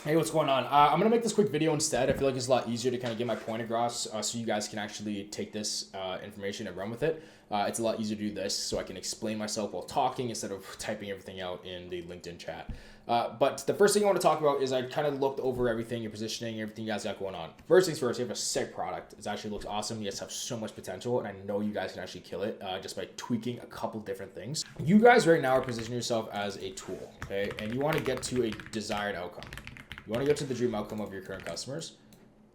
Hey, what's going on? I'm gonna make this quick video instead. I feel like it's a lot easier to kind of get my point across, so you guys can actually take this information and run with it. It's a lot easier to do this, so I can explain myself while talking instead of typing everything out in the LinkedIn chat. But the first thing I want to talk about is I kind of looked over everything, your positioning, everything you guys got going on. First things first, you have a sick product. It actually looks awesome. You guys have so much potential, and I know you guys can actually kill it just by tweaking a couple different things. You guys right now are positioning yourself as a tool, okay? And you want to get to a desired outcome. You want to get to the dream outcome of your current customers.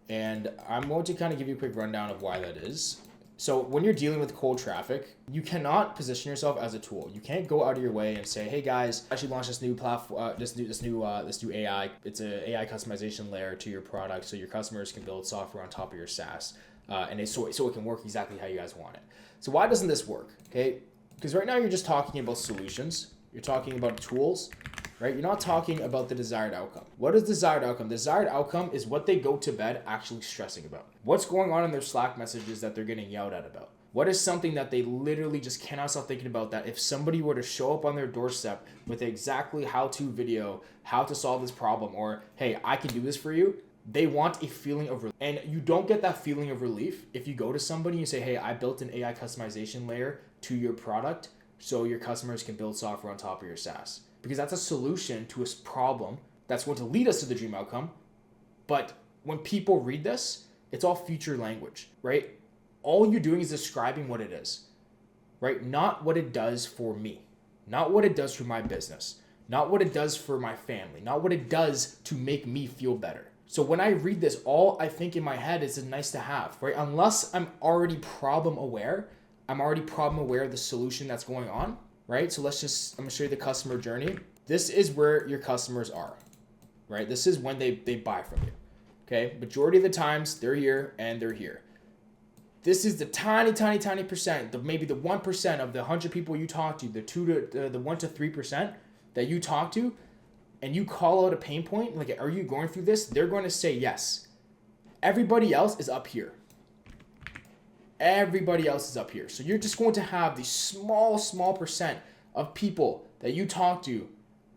And I'm going to kind of give you a quick rundown of why that is. So when you're dealing with cold traffic, you cannot position yourself as a tool. You can't go out of your way and say, "Hey guys, I actually launched this new platform, this new AI. It's an AI customization layer to your product, so your customers can build software on top of your SaaS, so it can work exactly how you guys want it." So why doesn't this work? Okay, because right now you're just talking about solutions. You're talking about tools. Right? You're not talking about the desired outcome. What is desired outcome? Desired outcome is what they go to bed actually stressing about. What's going on in their Slack messages that they're getting yelled at about? What is something that they literally just cannot stop thinking about, that if somebody were to show up on their doorstep with exactly how-to video, how to solve this problem, or, "Hey, I can do this for you," they want a feeling of relief. And you don't get that feeling of relief if you go to somebody and say, "Hey, I built an AI customization layer to your product so your customers can build software on top of your SaaS." Because that's a solution to a problem that's going to lead us to the dream outcome. But when people read this, it's all future language, right? All you're doing is describing what it is, right? Not what it does for me, not what it does for my business, not what it does for my family, not what it does to make me feel better. So when I read this, all I think in my head is a nice to have, right? Unless I'm already problem aware of the solution that's going on, right? So I'm gonna show you the customer journey. This is where your customers are, right? This is when they buy from you, okay? Majority of the times they're here and they're here. This is the tiny percent, maybe the 1% of the 100 people you talk to, the 1 to 3% that you talk to, and you call out a pain point, like, "Are you going through this?" They're going to say yes. Everybody else is up here. Everybody else is up here. So you're just going to have the small percent of people that you talk to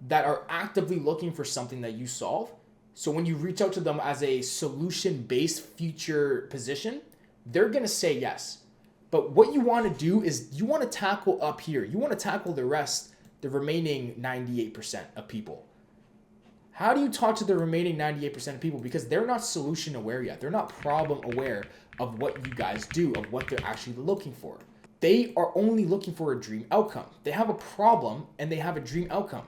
that are actively looking for something that you solve. So when you reach out to them as a solution-based future position, they're going to say yes. But what you want to do is you want to tackle up here. You want to tackle the remaining 98% of people. How do you talk to the remaining 98% of people? Because they're not solution aware yet. They're not problem aware of what you guys do, of what they're actually looking for. They are only looking for a dream outcome. They have a problem and they have a dream outcome.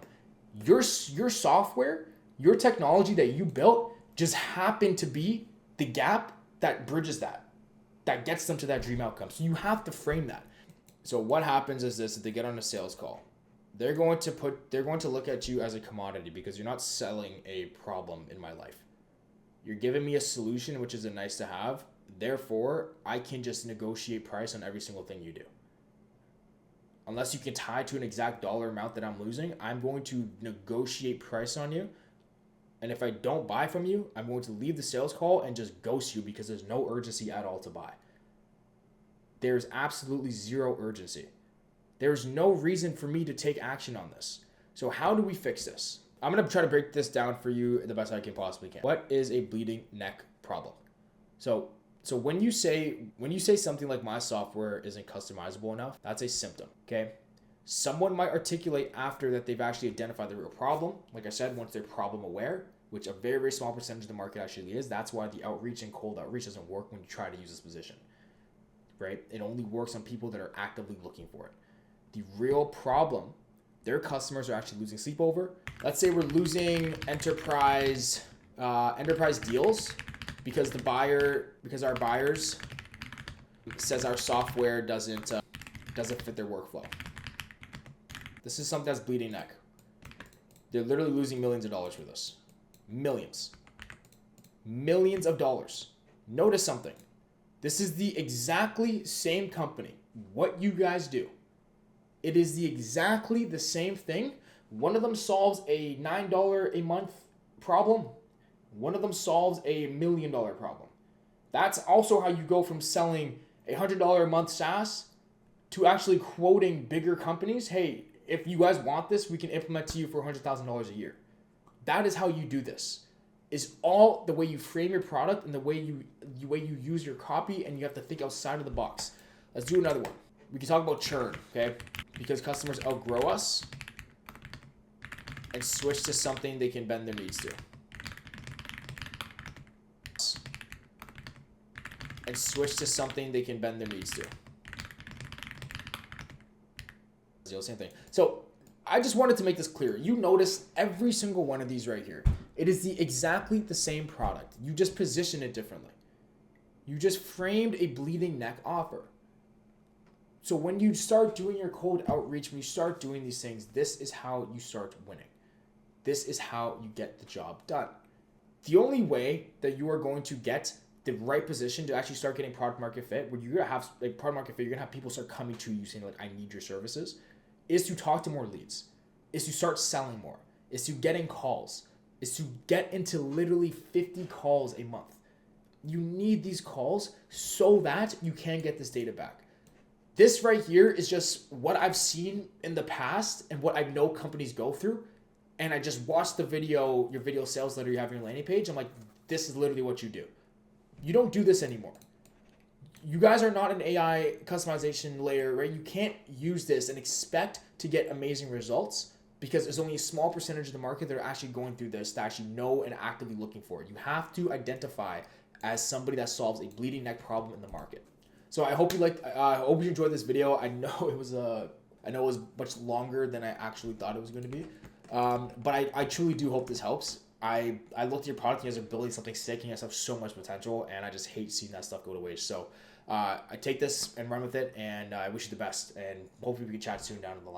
Your software, your technology that you built just happened to be the gap that bridges that gets them to that dream outcome. So you have to frame that. So what happens is this: if they get on a sales call, they're going to look at you as a commodity because you're not selling a problem in my life. You're giving me a solution, which is a nice to have. Therefore, I can just negotiate price on every single thing you do. Unless you can tie to an exact dollar amount that I'm losing, I'm going to negotiate price on you. And if I don't buy from you, I'm going to leave the sales call and just ghost you because there's no urgency at all to buy. There's absolutely zero urgency. There's no reason for me to take action on this. So how do we fix this? I'm going to try to break this down for you the best I can possibly can. What is a bleeding neck problem? So when you say something like "my software isn't customizable enough," that's a symptom, okay? Someone might articulate after that they've actually identified the real problem. Like I said, once they're problem aware, which a very, very small percentage of the market actually is. That's why the outreach and cold outreach doesn't work when you try to use this position, right? It only works on people that are actively looking for it. The real problem, their customers are actually losing sleep over. Let's say we're losing enterprise deals because our buyers says our software doesn't fit their workflow. This is something that's bleeding neck. They're literally losing millions of dollars for this. Millions of dollars. Notice something. This is the exactly same company. What you guys do. It is exactly the same thing. One of them solves a $9 a month problem. One of them solves a $1 million problem. That's also how you go from selling a $100 a month SaaS to actually quoting bigger companies. "Hey, if you guys want this, we can implement to you for $100,000 a year." That is how you do this. is all the way you frame your product and the way you use your copy, and you have to think outside of the box. Let's do another one. We can talk about churn, okay? Because customers outgrow us and switch to something they can bend their knees to. And switch to something they can bend their knees to. Same thing. So I just wanted to make this clear. You notice every single one of these right here. It is exactly the same product. You just position it differently. You just framed a bleeding neck offer. So when you start doing your cold outreach, when you start doing these things, this is how you start winning. This is how you get the job done. The only way that you are going to get the right position to actually start getting product market fit, where you're gonna have like product market fit, you're gonna have people start coming to you saying like, I need your services, is to talk to more leads, is to start selling more, is to getting calls, is to get into literally 50 calls a month. You need these calls so that you can get this data back. This right here is just what I've seen in the past and what I know companies go through. And I just watched the video, your video sales letter you have on your landing page. I'm like, this is literally what you do. You don't do this anymore. You guys are not an AI customization layer, right? You can't use this and expect to get amazing results because there's only a small percentage of the market that are actually going through this to actually know and actively looking for it. You have to identify as somebody that solves a bleeding neck problem in the market. So I hope you liked. I hope you enjoyed this video. I know it was much longer than I actually thought it was going to be, but I truly do hope this helps. I looked at your product. You guys are building something sick. You guys have so much potential, and I just hate seeing that stuff go to waste. So I take this and run with it, and I wish you the best. And hopefully we can chat soon down the line.